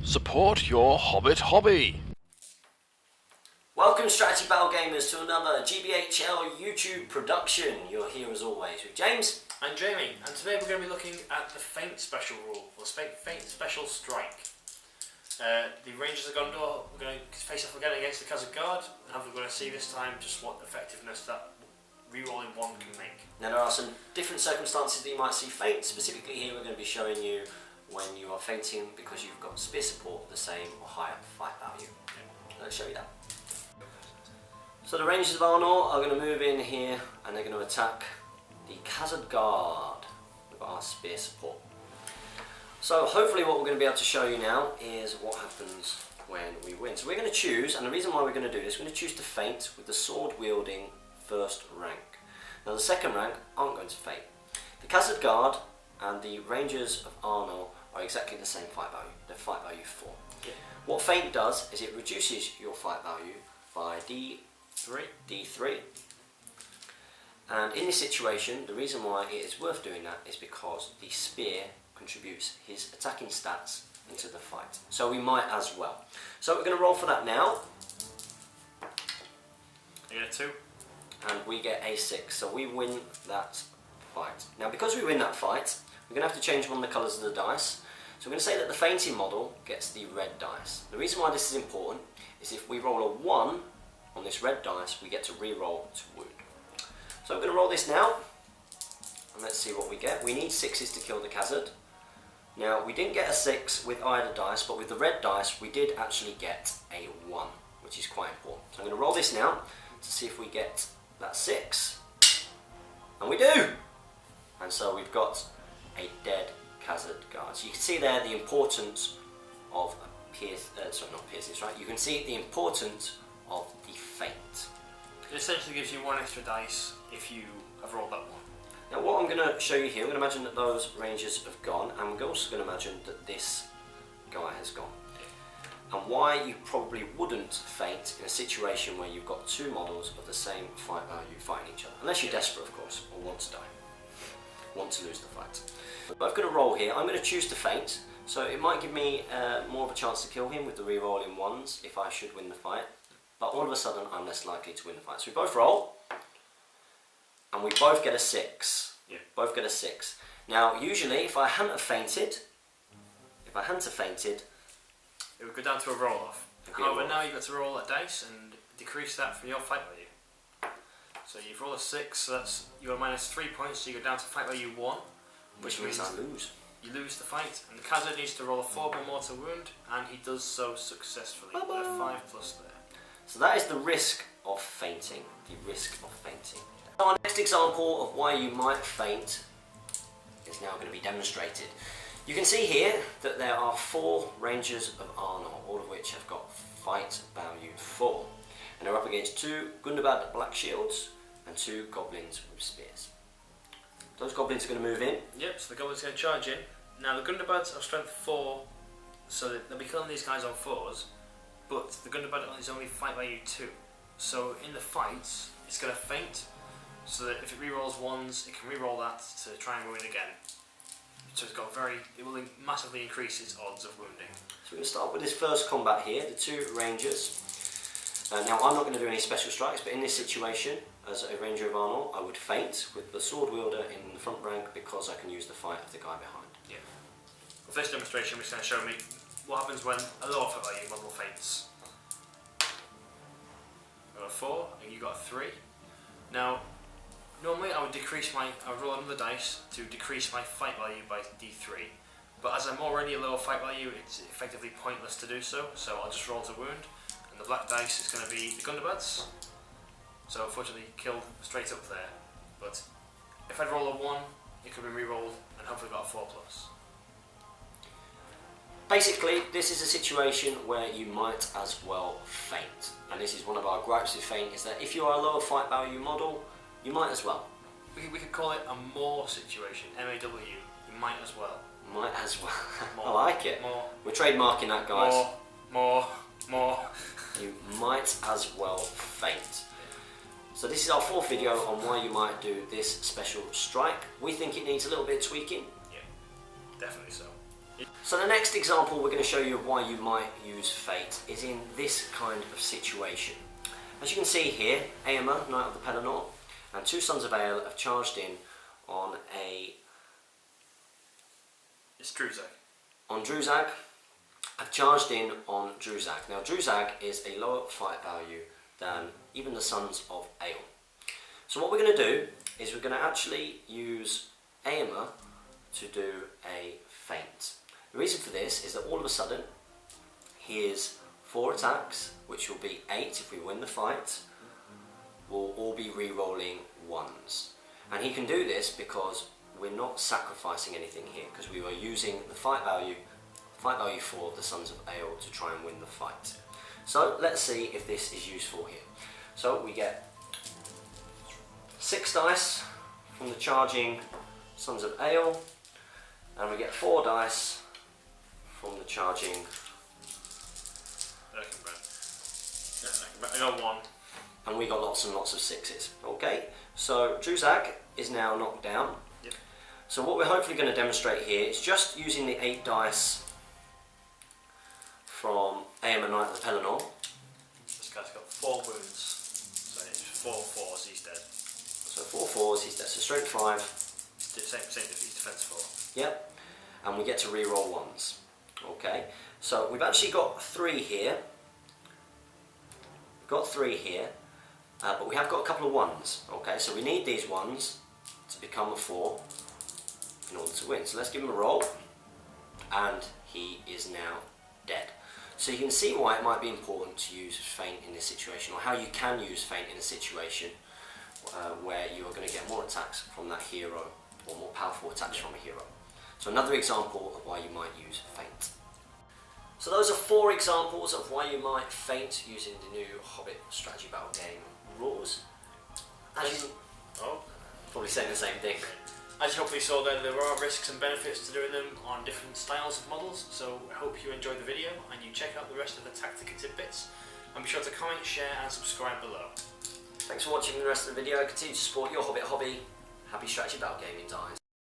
Support your Hobbit hobby. Welcome Strategy Battle gamers to another GBHL YouTube production. You're here as always with James and Jamie, and today we're going to be looking at the Feint special rule, or Feint special strike. The Rangers of Gondor, we're going to face off again against the Khazad Guard, and we're going to see this time just what effectiveness that rerolling one can make. Now there are some different circumstances that you might see Feint. Specifically here we're going to be showing you when you are feinting because you've got spear support the same or higher fight value. Yeah. Let's show you that. So the Rangers of Arnor are going to move in here and they're going to attack the Khazad Guard with our spear support. So hopefully what we're going to be able to show you now is what happens when we win. So we're going to choose, and the reason why we're going to do this, we're going to choose to feint with the sword wielding first rank. Now the second rank aren't going to feint. The Khazad Guard and the Rangers of Arnor are exactly the same fight value. They're fight value 4. Yeah. What feint does is it reduces your fight value by D3. And in this situation, the reason why it is worth doing that is because the spear contributes his attacking stats into the fight. So we might as well. So we're going to roll for that now. You get a 2. And we get a 6. So we win that fight. Now because we win that fight, we're going to have to change one of the colours of the dice. So we're going to say that the feinting model gets the red dice. The reason why this is important is if we roll a 1 on this red dice, we get to re-roll to wound. So we're going to roll this now, and let's see what we get. We need 6s to kill the Khazad. Now we didn't get a 6 with either dice, but with the red dice we did actually get a 1, which is quite important. So I'm going to roll this now to see if we get that 6, and we do! And so we've got a dead Khazad Guard. So you can see there the importance of you can see the importance of the feint. It essentially gives you 1 extra dice if you have rolled that 1. Now what I'm going to show you here, we're going to imagine that those Rangers have gone, and we're also going to imagine that this guy has gone. And why you probably wouldn't feint in a situation where you've got 2 models of the same fight value fighting each other. Unless you're desperate, of course, or want to die. Want to lose the fight. But I'm going to roll here. I'm going to choose to feint, so it might give me more of a chance to kill him with the re-rolling 1s if I should win the fight. But all of a sudden I'm less likely to win the fight. So we both roll, and we both get a 6. Yeah. Both get a 6. Now usually if I hadn't have fainted, it would go down to a roll off. However, now you've got to roll a dice and decrease that from your fight value. So you've rolled a 6, so that's you are minus 3 points, so you go down to fight value 1. Which means I lose. You lose the fight, and the Khazad needs to roll a 4 or more to wound, and he does so successfully with a 5+ there. So that is the risk of feinting. Our next example of why you might feint is now going to be demonstrated. You can see here that there are 4 Rangers of Arnor, all of which have got fight value 4. And they're up against 2 Gundabad Black Shields and 2 Goblins with Spears. Those Goblins are going to move in. Yep, so the Goblins are going to charge in. Now the Gundabads have strength 4, so they'll be killing these guys on 4s, but the Gundabad is only fight value 2. So in the fights, it's going to feint, so that if it re-rolls 1s, it can re-roll that to try and win again. So it will massively increase its odds of wounding. So we're going to start with this first combat here, the 2 Rangers. Now I'm not going to do any special strikes, but in this situation, as a Ranger of Arnor, I would feint with the sword wielder in the front rank because I can use the fight of the guy behind. Yeah. For this demonstration, we're just going to show me what happens when a lower fight value model feints. I got a 4, and you got a 3. Now, normally I would roll another dice to decrease my fight value by D3, but as I'm already a lower fight value, it's effectively pointless to do so, so I'll just roll to wound, and the black dice is going to be the Gundabads, so unfortunately killed straight up there, but if I'd roll a 1, it could be re-rolled, and hopefully got a 4+. Basically, this is a situation where you might as well feint, and this is one of our gripes with feint, is that if you are a lower fight value model, you might as well. We could call it a more situation, M-A-W, you might as well. Might as well. More. I like it. More. We're trademarking that, guys. More. You might as well feint. So this is our 4th video on why you might do this special strike. We think it needs a little bit of tweaking. Yeah, definitely so. So the next example we're going to show you of why you might use Feint is in this kind of situation. As you can see here, Eomer, Knight of the Pelennor, and two Sons of Ale have charged in on a... It's Druzag. On Druzag. I've charged in on Druzag. Now Druzag is a lower fight value than even the Sons of Ale. So what we're going to do is we're going to actually use Eomer to do a feint. The reason for this is that all of a sudden his 4 attacks, which will be 8 if we win the fight, will all be re-rolling 1s. And he can do this because we're not sacrificing anything here, because we were using the fight value 4 of the Sons of Ale to try and win the fight. So let's see if this is useful here. So we get 6 dice from the charging Sons of Ale, and we get 4 dice from the charging... I got 1. And we got lots and lots of 6s. Okay, so Druzag is now knocked down. Yep. So what we're hopefully going to demonstrate here is just using the 8 dice from Eomer, Knight of the Pelennor. This guy's got 4 wounds, so it's 4 4s, he's dead. So 4 4s, he's dead. So strength 5. Same defense 4. Yep. And we get to re-roll 1s. Okay, so we've actually got 3 here. We've got 3 here, but we have got a couple of 1s. Okay, so we need these 1s to become a 4 in order to win. So let's give him a roll, and he is now dead. So you can see why it might be important to use Feint in this situation, or how you can use Feint in a situation where you are going to get more attacks from that hero, or more powerful attacks from a hero. So another example of why you might use Feint. So those are 4 examples of why you might feint using the new Hobbit Strategy Battle game rules. As you... Oh, probably saying the same thing. as you hopefully saw there are risks and benefits to doing them on different styles of models, so I hope you enjoyed the video and you check out the rest of the tactical tidbits, and be sure to comment, share and subscribe below. Thanks for watching the rest of the video. Continue to support your Hobbit hobby. Happy Strategy Battle gaming, guys.